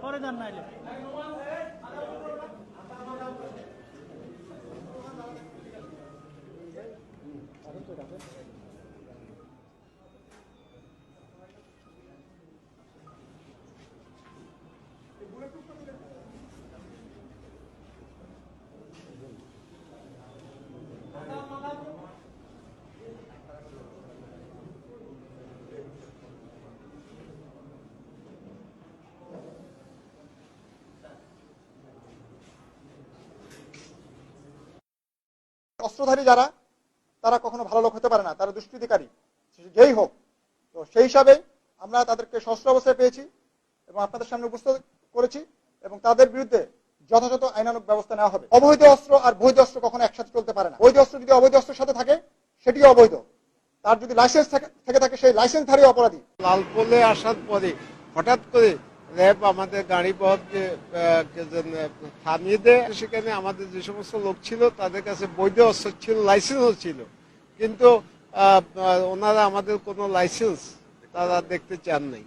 পরে দেন নাইলে অস্ত্রধারী যারা তারা কখনো ভালো লোক হতে পারে না, তারা দুষ্কৃতিকারী যেই হোক। তো সেই হিসাবে আমরা তাদেরকে সশস্ত্র অবস্থায় পেয়েছি এবং আপনাদের সামনে উপস্থিত করেছি এবং তাদের বিরুদ্ধে যথাযথ আইনানুগ ব্যবস্থা নেওয়া হবে। অবৈধ অস্ত্র আর বৈধ অস্ত্র কখনো একসাথে চলতে পারে না। বৈধ অস্ত্র যদি অবৈধ অস্ত্রের সাথে থাকে সেটিও অবৈধ, তার যদি লাইসেন্স থেকে থাকে সেই লাইসেন্সধারী অপরাধী। লালপোলে আসার পরে হঠাৎ করে র্যাব আমাদের গাড়ি বহরকে থামিয়ে দেয়। সেখানে আমাদের যে সমস্ত লোক ছিল তাদের কাছে বৈধ অস্ত্র ছিল, লাইসেন্সও ছিল, কিন্তু ওনারা আমাদের কোনো লাইসেন্স তারা দেখতে চান নাই।